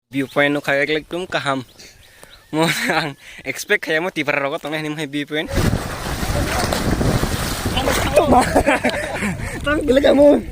viewpoint no kaya like tum kaham mo ang expect kaya mo tipar rogo tong ni may viewpoint tang gila kamu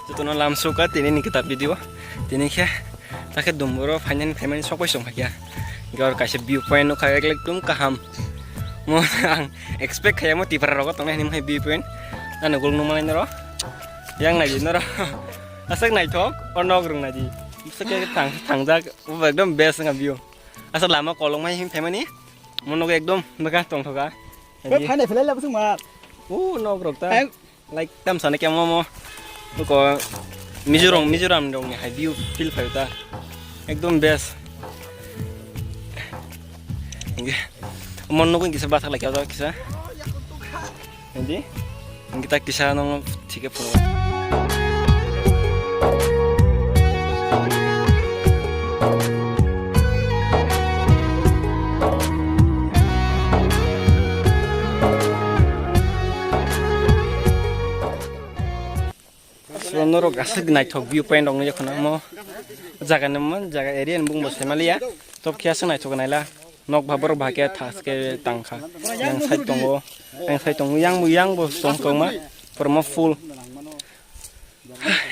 Tutunan langsung ke tini nih kita video tini ya tak dumburo fanyan family sokoi song ya gawar kasih viewpoint no kayak like tum kaham mo ang expect kayak mo tipar rogo tong ni may viewpoint anu gulung numain ro yang naji noro asak naik tok ono grung naji sekali tangja ekdom best nga view asal lama kolong mai family mono ekdom meka tong thoka Phane phele la busung ma. no grok ta like tam sana kya mo ko Mizoram dong hai view feel phải ta ekdom best mon no kisah bahasa lagi atau kisah jadi kita kisah nong tiga puluh noro gasik naik tok viewpoint dong ya kana mo jaga nemen jaga area bung bos malia top kiasa naik tok naila nok babor bahake thas ke tangkha yang sai tongo yang bos tong ma perma full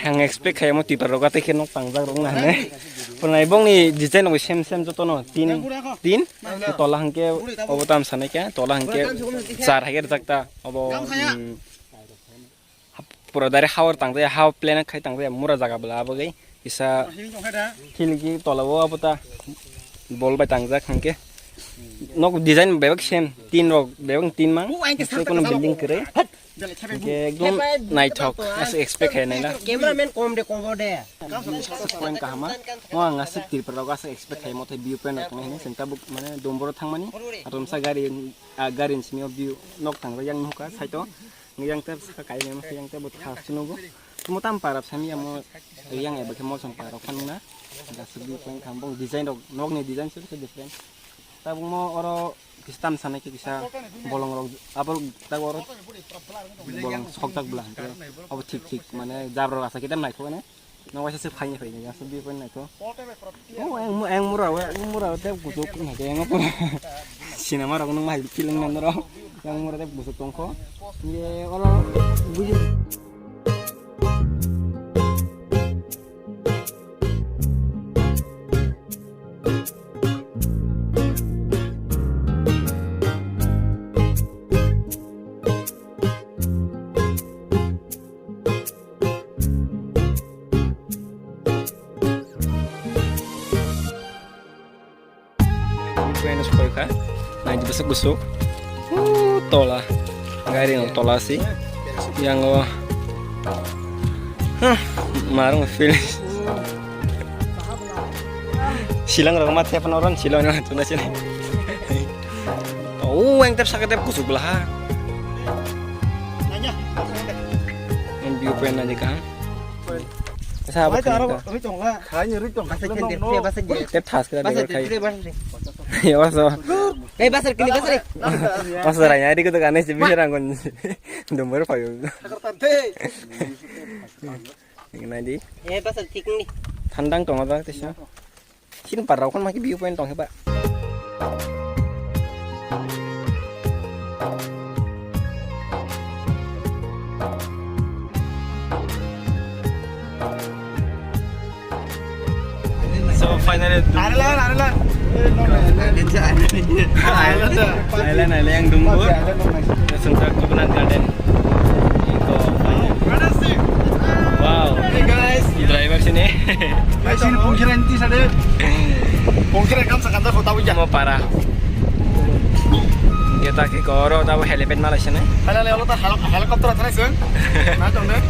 yang expect kayak mo tipar roga te nok tangja rong na ne punai bong ni design no sem joto no tin tola hangke obotam sane ke tola hangke char hager jakta obo pura dari hawar tangta ya haw plan khai tangta ya mura jaga bla abagai isa hilgi tolawo apota bol ba tangja khangke nok design bebak sem tin rok bebang tin mang se kono building kre ke ekdom night talk as expect hai naila Cameraman kom de point ka hama mo ngasik tir proga as expect hai mote view point ok ne senta buk mane domboro thangmani atom sa gari sini view nok tangba yang nuka saito yang ter kakai memang yang ter buat khas nunggu semua tampar sami yang bagi mau sampar kan na ada sebi point kampung desain dok nok nih desain sih different tapi mau oro sistem sana kita bolong rong apa tak oro bolong sok tak belah apa tik mana jabro rasa kita naik kok ne no wasa sih fanya yang sebi point naik kok yang murah teh busuk naik yang apa sinema orang nung mahal film nandro yang murah teh busuk tongko ye kalau bujur Venus koika nah besok busuk tola gari ng tola sih yang marung finish silang orang mati apa orang silang na tuna sini yang tep sakit tep kusuk belah yang view point aja kan sahabat kan tep tas kita ya waso basar kini basar masalahnya di kutu kanes jadi rangon nomor payo ini di basar tik nih tandang tong apa tisnya sin parau kan makin view point tong hebat so finally Island yang Dumbur. Sentra Coconut Garden. Ito. Wow. Hey guys. Yung driver sini. Ay sini pungkiran ti sa de. Pungkiran kam sa kanta foto aja. Mau parah. Kita ke koro tahu helipad malah sini. Hala le ta helicopter atrás sen. Na dong de.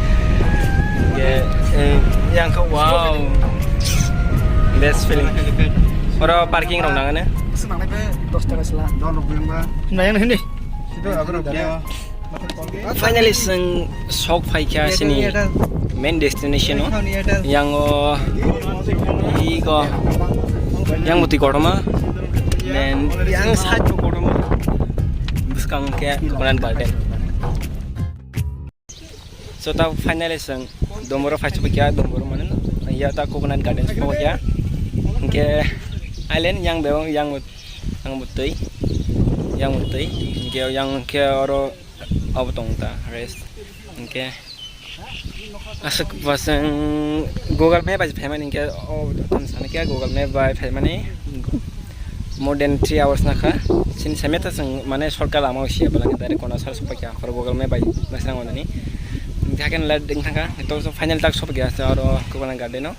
Yang ke wow. Best feeling. Orang parking dong nangannya. Senang be 10 টাকা sela. Don rupiah ba. Nah yang ini. Itu agak rupiah. Finally sok paikya sini main destination yang igo yang muti koroma dan yang satu koroma buskang ke Coconut Garden. So ta finally Domboro first paikya Domboro mana ya ta Coconut Garden paikya ke island yang bewang yang muti ke oro abutong ta rest okay asuk pasang Google Map aja payment inke sana kya Google Map by payment more than 3 hours nakha sin semeta sang mane sorkar ama usia balang dari kona sar supaya for Google Map by masang ona ni jakan lad ding thanga to so final tak sop gya aro Coconut Garden no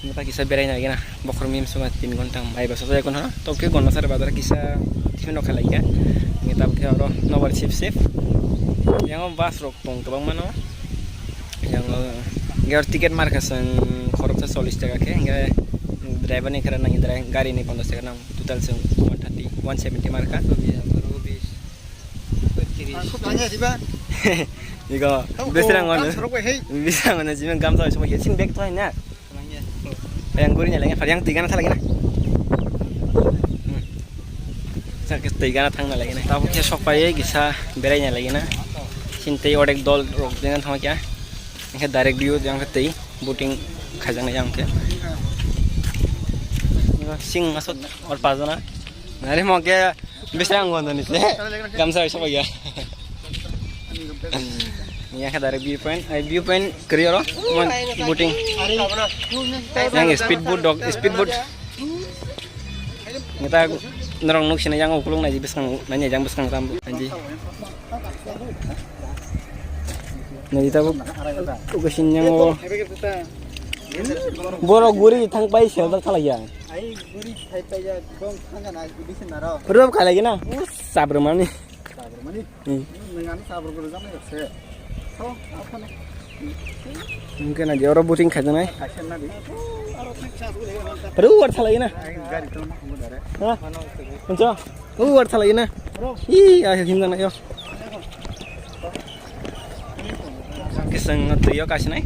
mata kisah berai na gina bokor mim suma 3 घंटा mai baso sa kon ha to ke gonna sar badar kisah tino khala ya ngitab ke aro nobar chip yang bus rok tong tabang mano yang gear tiket marka sang khorop sa 40 taka ke enggak driver ni karena nang driver gari ni 50 taka nam total sang 130 170 marka 이거 베스랑 거는 지금 감사해 semua ya sin bag tuh nya yang gurinya lagi yang tiga na lagi na sakit tiga na thang na lagi na tahu ke sok paye gisa berainya lagi na cintai odek dol rok dengan thama kya yang direct view yang ketai boating khajang yang ke sing masuk और पास ना अरे mau ke बेसरांग गो nih se kamsa सब गया यहाँ का direct view point करियो रो boating yang speedboat kita nerong nuk sini yang ukulung naji besang nanya jang besang tambu anji naji tabu ugasin yang boro guri thang pai sel khala ya ai guri thai pai ya dong thang na bisin na ro rob khala gina sabr mani nengan sabr guru jam se so apa na mungkin aja orang boating khajana hai Pero worth lagi na. Hah? Kunci? Worth lagi na. Ih, ayo himna na yo. Kisang tu yo kasih na.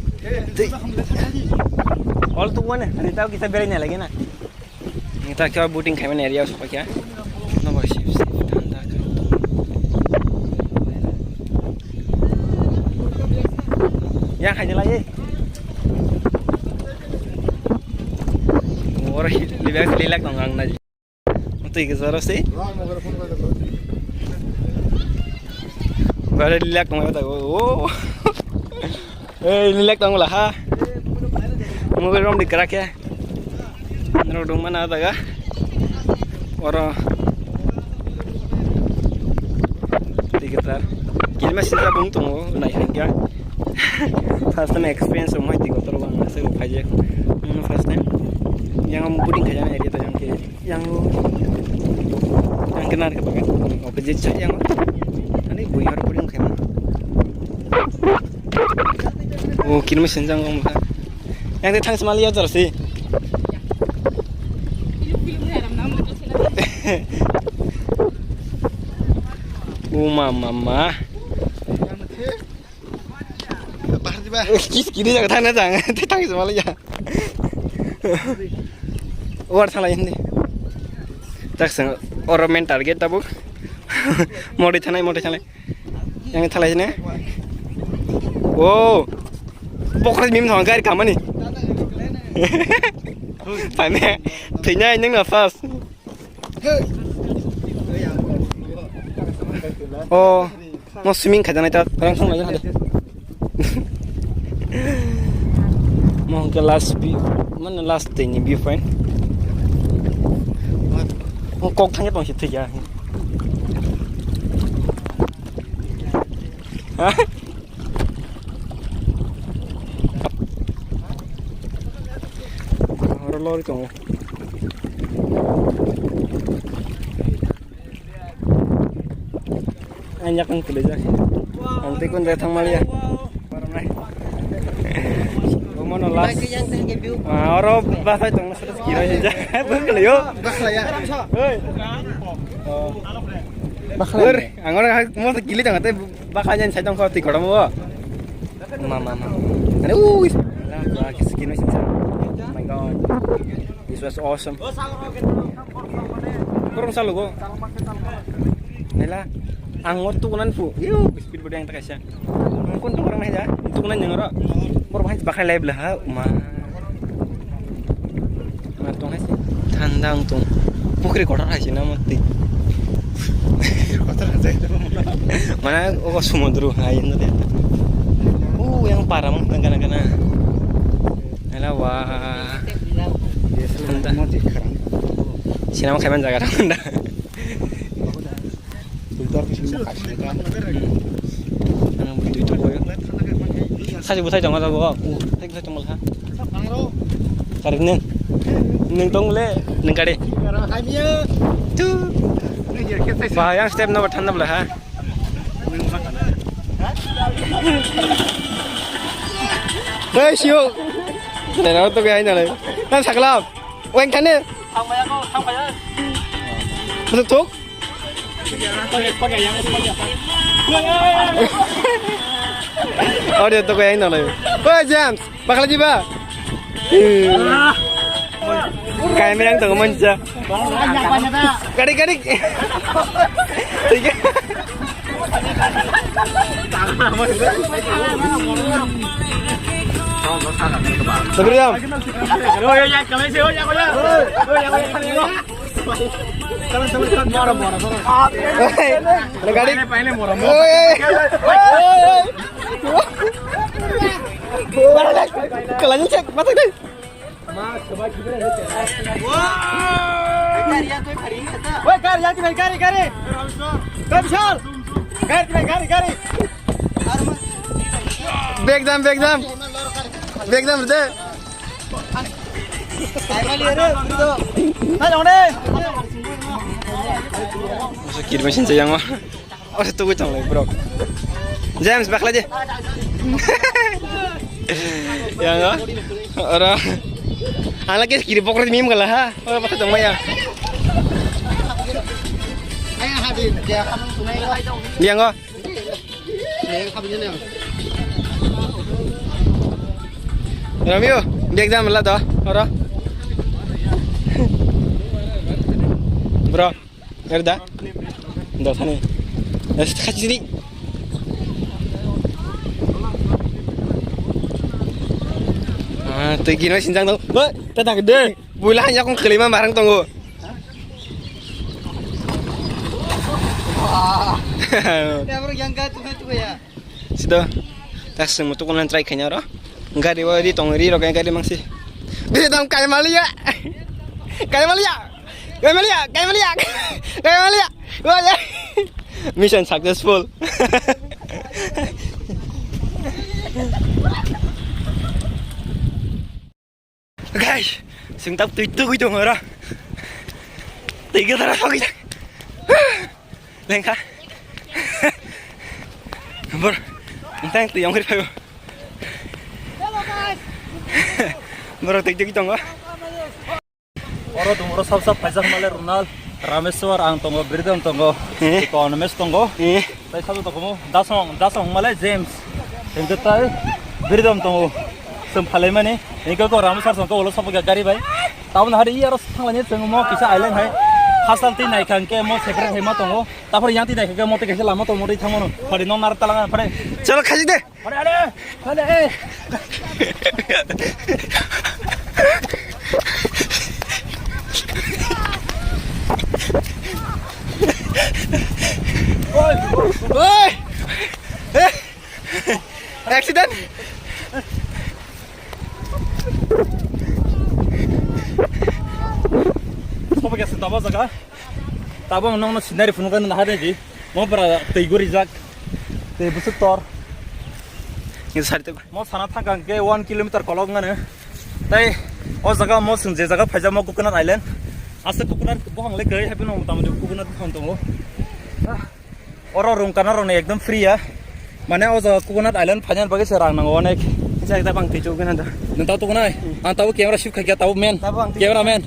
All tu mana? Hari tahu kita berani lagi na. Kita kau boating kami ni area supaya kya? Nomor shift tanda kan. Yang hanya lagi. Orang lilak nongang naji, itu kisah sih. Baru lilak nongang tahu, oh, lilak nong lah ha, mungkin rom dikerak ya, nordong mana ada ga, orang, dikitar, kilma sisa buntung, naik hingga, first time experience rumah tiga terbang, saya lupa aja, first time. Yang boating khajana area ta yang kenar ke bagan opposite side yang ani buihar boating khajana oh kini senjang om yang te thang semali ya tersi mama kiri jaga thang na jang te thang semali ya War salah ini, tak sang orang main target tabu, mau dicalai, yang salah ini, oh, pokoknya mim thong gari kamu nih, panen, tingnya ini nafas, oh, mau swimming kajian itu, langsung aja ada, mau ke last view. Mana last ini view point? Kok thangnya tong situ ya? Orang lori tunggu. Anyak kan kuda aja. Nanti kun datang malia. Parang na. Mana las? Orang bahasa itu nggak sudah kira aja. Betul yo. Bakla ya. Hei. Bakla. Angor mau sekili jangan teh bakalan saya tongkol ti kolam wo. Mama. Ada lah bah kiskin sih. Oh my god. This was awesome. Kurang salu go. Nela angot tukunan pu. Yo speed board yang terkasya. Mungkin tuh kurang aja. Tukunan yang ora. Perubahan bakal live lah, matong sih, tandang tuh, pukri kotor aja nama ti, mana, oh semudru, ayo nanti, yang parah mung tengah-tengah, ala wah, sinama kayak mana jaga anda, itu boyo. Saja buat saya jangan tahu gua. Saya bisa cuma lah. Karena neng tong le neng kade. Tuh. Bahaya step nomor 6 lah ha. Hei siu. Nena tu kaya ni. Nan saklap. Weng kan ni. Thang bayar. Betul. Pakai yang oh dia tuh kayak ini loh. Oh James, bakal aja ba? Kayak merang tuh manja. Kadik. Tiga. Sabar Jam. Oh ya, kami sih oh ya. Kalanya cek mata deh. Back jam berde. Masuk kiri mesin sayang mah. Oh tunggu cang bro. James bakal aja. Ya enggak? Orang anaknya kiri pokok di mim kalah ha. Orang pasal dong ya. Dia enggak? Ramio, dia exam lah dah, orang. Bro, ngerti? Dah sana. Dah kasih sini. Tuh gini sinjang tuh. Tetap gede. Bulanya aku kelima bareng tunggu. Ya bro yang tuh ya. Sudah. Tas semua tuh kan try kayaknya roh. Enggak di tongri roh kayak di mangsi. Bisa dong kayak Malia. Wah ya. Mission successful. Guys, sing tap tu itu ngora. Tiga terus lagi. Lengkap. Bro, entah tu yang kita. Hello guys. Bro, tiga itu ngora. Orang tunggu sab paisa malah Ronald Rameswar ang tunggu Bridam tunggu Economist tunggu tapi satu tunggu dasong malah James yang kita Bridam tunggu sempalai mana ini kau Rameswar tunggu ulas apa gari bay tahun hari ini harus tanggalnya tunggu mau kisah island hai hasil ti naik kan ke mau secret hai mau tunggu tapi yang ti naik ke mau ti kisah lama tunggu di tanggung pada nomor talangan pada Chalo kasih deh. Pada Oi! Accident! Apa yang kita tahu sekarang? Tahu nong sinari punukan nahar aja. Mau para tiguri jak. Tei busuk tor. Ini satu. Mau sana thangkang ke 1 kilometer kolong ngane. Tai o jaga mo sung je jaga phaja mo Coconut Island. Asa Coconut bohang le kai happen mo tamu Coconut bohang tongo. Oro room kana rone ekdom free ya. Mane o jaga Coconut Island phajan bagi serang nango onek. Saya kita bang tijo kan ada. Nang tau to kunai. Ang tau camera shoot kaya tau men. Camera man.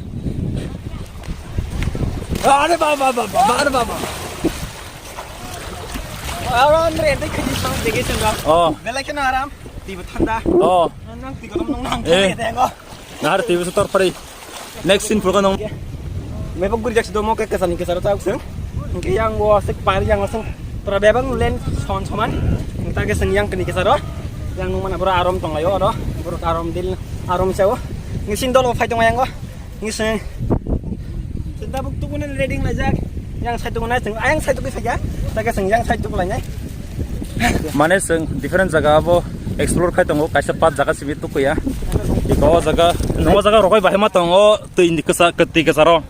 Are baba. Aron rente kaji sang degi senda. Oh. Belai kena aram. Tiba tanda. Oh. Nang tiga nong. Tengo. Ngar TV setor pari. Next scene pura nong. May pag-gurjak sa domo kay kasani ka sa sing. Ngki yang wasik pari yang langsung trabebang len son-soman. Ngta ke yang kini ka sa yang nung mana bro arom tong ayo ado bro arom dil arom sawo ngisin dol fight tong yang go ngisin senda buktu kunan reading lajak yang satu kuna sing ayang satu saja taga sing yang satu kulanya Mane sing different jaga abo explore khai tongo kaisa pat jaga sibi tu kuya. Iko jaga no jaga rokoi bahema tongo tu indi kesa keti kesaro.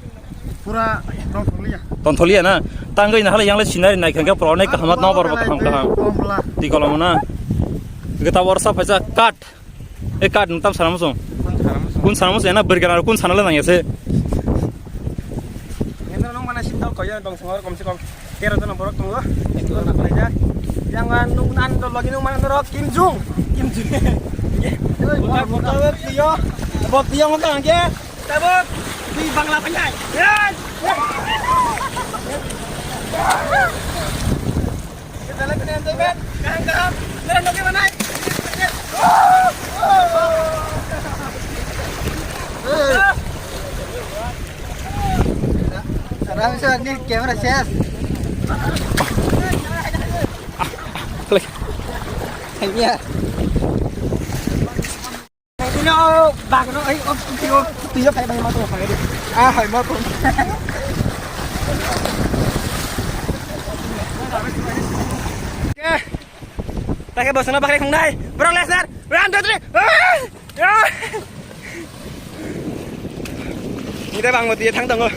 Pura Tontolia. Tontolia na tangai na hala yang le sinari na khanga prone kahmat no bar bakam kaham. Pomla. Ti kolomna. Kita warsa phaja kat. Kat nutam sanamusong. Kun sanamus ena bergerak kun sanale nang yase. Ngeno nong mana sin dol koyo dong sengor kom se kom 13 nomor tunggu itu na palaja yang nung nan dol lagi nung mana norok Kim Jong. Bot tiyo ngotang ke. Tabot di Bangla Panjai. Kita lagi nanti bet. Kaham. Meron oke mana? Aram sa ni camera share. Klik. Hanya. Ini bag no ai tiyo kai bang mato kai di. Hai mato. Oke. Pakai bosna pakai không đây. Bro Lesnar. 1 2 3. Ini bang một tí thắng tầng rồi.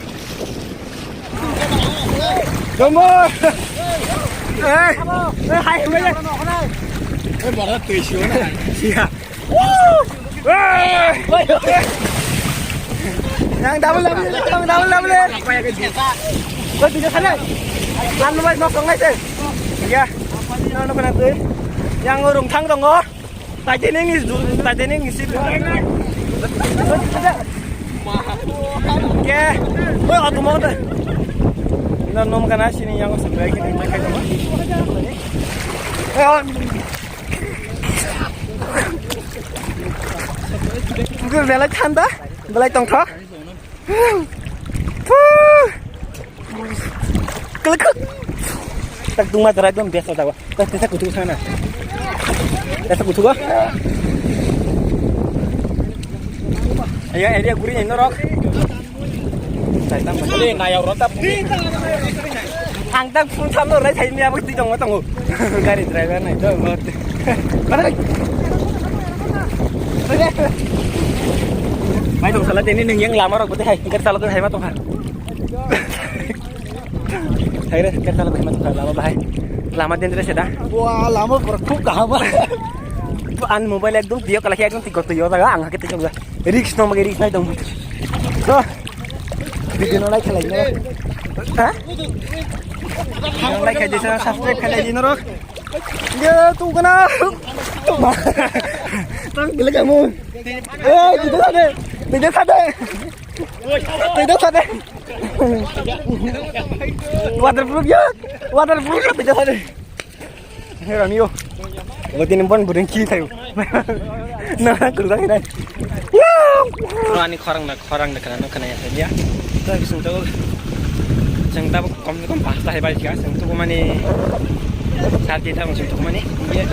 Đúng rồi. Ê, hay mấy đây. Ôi bỏ ra tùy xuống này. Iya. Yang double lên. Ôi tí cho sẵn này. Ăn nó bay nó không ngay chứ. Kìa. Nó phải làm tới. Yang ngồi thắng tầng rồi. Tại thế nên nghỉ xịt. Oke, gue auto mau deh. Kita nom kana sini yang sebagai ini mereka cuma. Gue belai tanda, belai tongkro. Kelekuk. Tak tunggu materi itu biasa tahu. Tak bisa kutu sana. Biasa kutu gua. Ayo, dia gurih ini rok. Saya tambah. Ini nayau rotap. Angkat pun sama orang saya ni apa itu jangan tunggu. Gari driver ni tu. Mana lagi? Mai tong salah ini yang lama rok betul hai. Ikat salah tu hai mah tong ha. Hai deh, ikat salah tu hai mah tong lama bahai. Lama din terus dah. Wah, lama berkuk apa? An mobile ekdom dia kalau ekdom tiga tujuh taga angka kita juga. Risk no magi risk na dong. So, video no like lagi na. Hah? Yang like aja sana subscribe kan aja norok. Ya tu kena. Tang gila kamu. Tidak ada. Waterproof ya. Waterproof tidak ada. Hei Ramio. Buatin impon berengki tayo. Nah, kurang ini. Wah, ini korang nak kena ya saja. Tapi sentuh, sentuh kom pasta hebat juga. Sentuh kumani saat kita sentuh kumani. Yang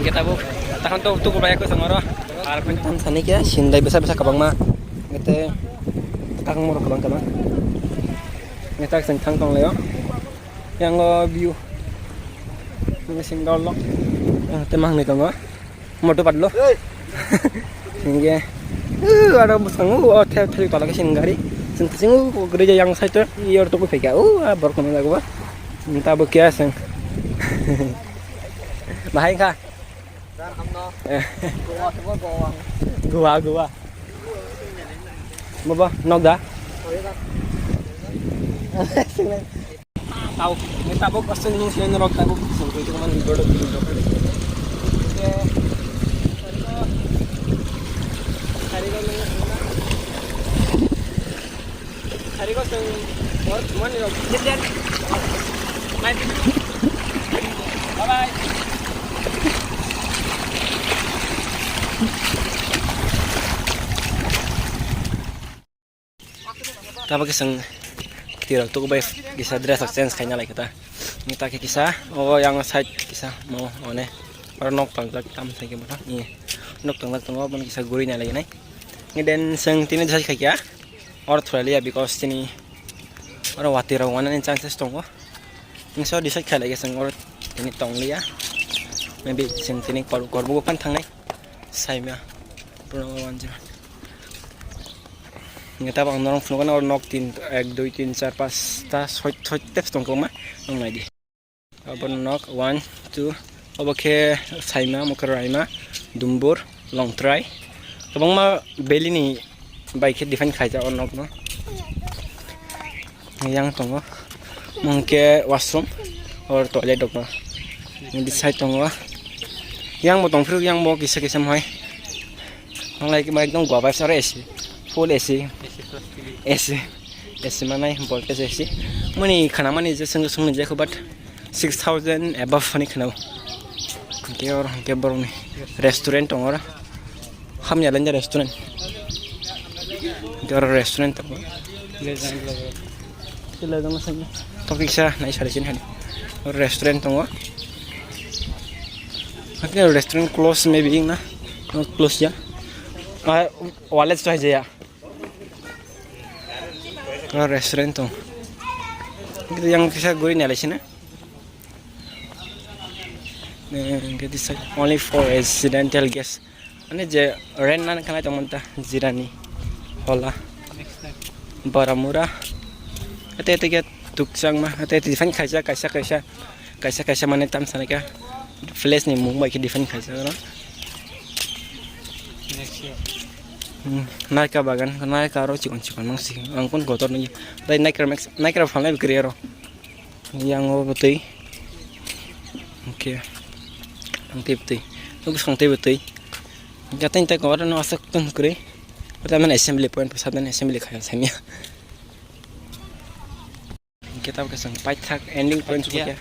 kita bu, tahan tuh banyak kesengoro. Harap kita sana kia, sindai besar kabang mah. Kita kakang muruk kabang. Kita sentuh tong leo. Yang view. Mesin dolok, temah nih tengok, motor padlo, ini, ada besangu, hotel tolak kesin gari, sentuh gereja yang saya tu, iya orang tu pun fikir, baru kena lagu, minta bekias, Bahaya kah? Gua. Apa? Nok dah? Tahu, kita bawa pasang ni selain rok tahu, sampai itu mana dibodoh. Hari kau seng, orang mana rok? Jadi, bye bye. Tapos kisang tirag to ba kisa dress of sense kanya like kita kita kisa yang side kisa mau one para nok tanglag tam sa kimo ni nok tanglag tungo ban kisa guri na lagi nai ni den sang tini sa kaya or thralia because tini or watira one in chances tongo ni so decide khala kisang or tini tonglia maybe sing tini korbo pan thang nai sai ma puno wanjir kita bang norong flukan or nok 1 2 3 4 5 ta 6 steps tong koma nong nai di abon nok 1 2 oboke saima mokaraima dumbur long try kabang ma beli ni bike define khaja or nok no yang tongo mungke washroom or toilet dok no ni side tongo yang mo tong fru yang mo kisa kisa mai nong lai ke bike dong gua ba sare esi full AC mana voltage AC mani khana mani je sung je ko but 6000 above ni khana ke or ke boroni restaurant ongora ham yalan je restaurant ke or restaurant to le dong sang to kisa nai sare sin hadi or restaurant ongwa ke restaurant close maybe na not close ya wallet to je ya restaurant tuh, itu yang bisa gue nyala sini. Kita only for residential guests. Ane je rent na kana teman ta jirani, hola, baramura. Ate get tuksang mah, ate define kaisa mana tam sana ka, flash ni Mumbai ke define kaisa kan. Naika bagan, naika ro cikon mangsi, angkun kotor nih. Tapi naika falnya berkeriaro. Yang mau betul, oke, angti betul, terus angti betul. Jatuh intai kotor no asak tuh keri. Pertama assembly point, pesawat assembly kaya semia. Kita kesang pajak ending point juga.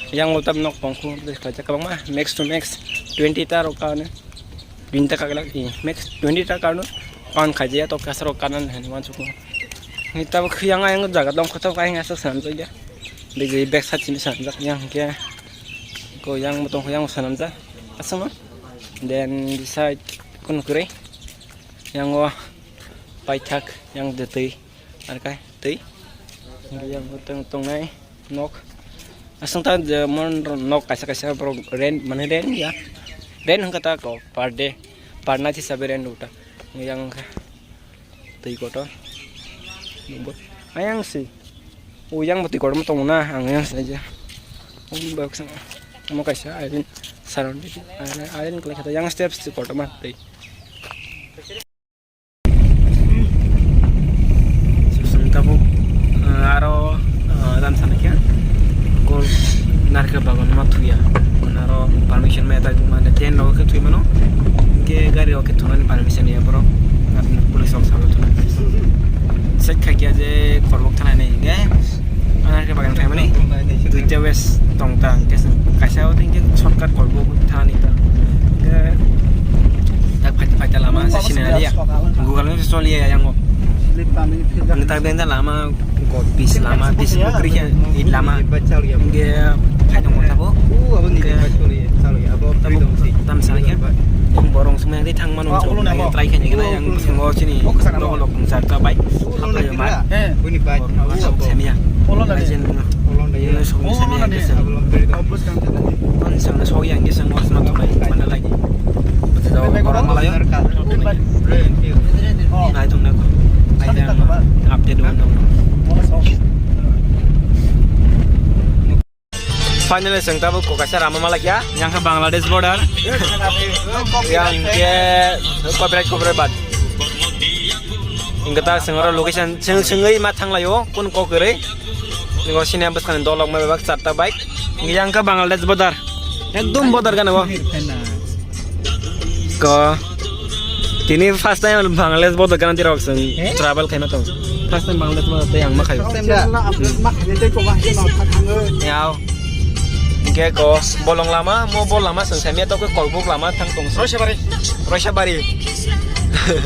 Yang mau tab nok pangku, terus kerja kabang mah max to max 20 taruh kan. Binta kagak max 20 ta karno on khaje to kasaro kanan hani wan suku kita yang ayang jaga dong kota kayak ngasuk sanam saja di back side sini sanam yang kia ko yang motong yang sanam ja asama then di side kun kure yang wah paitak yang detai arkai tei yang tong nai nok asang ta mon nok kaisa pro rent mana rent ya rent kata ko per day per night sabe rent uta yang tei kotor ayang sih yang mati kotor mo tong na ang yang saja bak sang mo kaisa arin saron arin kala kata yang steps kotor mah tei susun tabu aro dan sana kya gol narka bagan matuya naro permission meta mana ten lo ke tu mano ke gari oke tunan permission ya bro ngapin police officer tunan set kaki aja korbok tanah nih ya narka bagan family tu jawes tongtang kasau tinggi shortcut korbok tanah nih ke tak pakai lama sesi aja ya Google nih soal ya yang ntar benda lama god bis lama bis bukrinya lama dia kayak mau tahu tam salahnya yang borong semua yang ditang mana untuk yang terakhir yang semua sini lo konser terbaik apa yang mat semia legend ini semua semia kan sana so yang dia semua semua terbaik mana lagi betul orang Melayu nah itu nak ada update dong finally sing tabu ko kasar ama malak ya yang ke Bangladesh border yang ke copyright bad ingkata sengora location sengai ma thanglayo kun ko kere ningo sini ambas kan dolog ma bak charta bike yang ke Bangladesh border ekdom border kan go ko tini first time Bangladesh border kan tirok sing travel kaina to first time Bangladesh border te yang ma khayo yaw Oke ko bolong lama mau bol lama sengsemia to ko kolbuk lama thang tong Rosyabari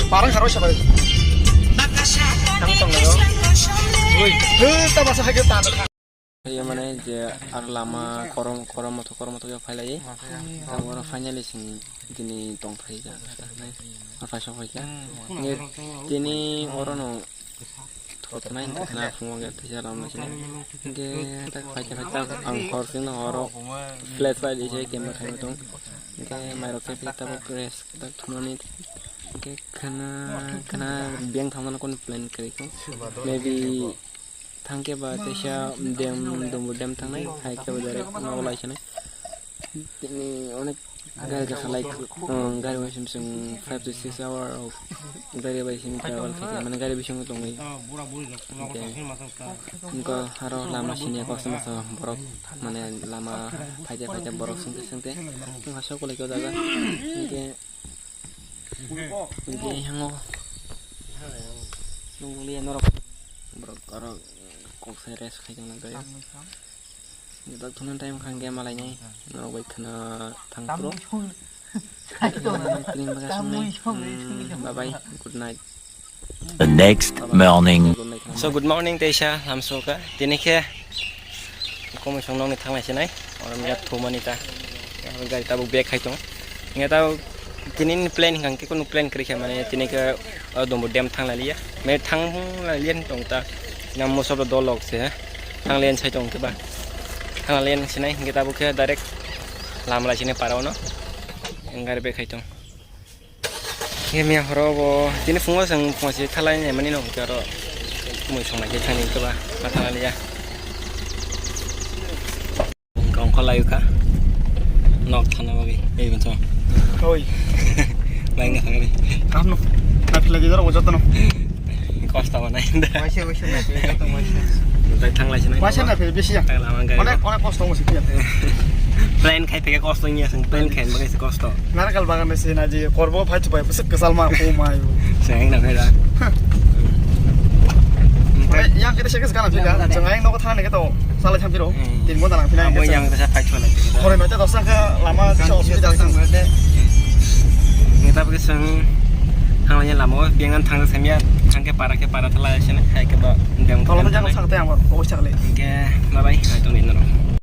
Parang karo siapa? thang tong lo Woi, kita masa lagi tanah. iya mana je ar lama korom moto ya phalai orang finally sing dini tong phai ja nai apa so phai ja nge dini orono thot nai na phung ga tja ram na chine nge tak phai ja ang khor sing oro flash file je camera khai tong nge mairo ke ta press tak thunoni nge kana biang thamana kon plan kari ko maybe thangke ba tesha dem thangnai haike badare nawlai chane ini onek gari khalai gari wasim sing 5 to 6 hour of gari wasim travel khaike mane gari bising tongai inko haro lama sini customer so borok mane lama phaja borok singte ngaso ko leko daga inke hango nungli norok borok aro kok seres kayak nang kayak kita tunan time kan game malainya norok baik kena thang pro bye bye good night The next morning. So good morning Tesha lamso ka tini ke ko mo song nong ni thang mai sinai orang ya thumani ta gari ta bu bag khai tong nge ta tinin plan hang ke ko plan kri kha mane tini ke dombo dam thang la liya me thang la lien tong ta nam mo sob do lok se thang len sai tong ke ba thang len sinai kita bu ke direct lam la sini parao no engar be khai tong ye mi horo bo tini fungo sang fungo si thalai ne mani no ke ro mo song mai ke thang ni ke ba ma thang la liya kong kholai ka nok thana ba bi ei bin so Oi, lain nggak kali kamu, nanti lagi jalan wajah tuh. costa mana indah Masih nanti jatuh masih. dari thang lain sini Masih nanti biasa ya. lama enggak Onek kosong masih ya. plan kayak pakai costonya sing plan kayak pakai si costo Nara kalau bangun mesin aja, korbo fight coba besok kesal mah aku mayu. sayang nak beda Yang kita sih sekarang juga, jangan yang nongkrong tangan kita salah campur, tim gua tanang pinang. apa yang kita fight cuma lagi Kalau nanti dosa ke lama jauh sih jalan. kita pakai sing thang lainnya lama biangan thang semia thang ke para telah sini kayak ke ba Kalau menjangan sangat yang bagus sekali. oke bye bye itu nih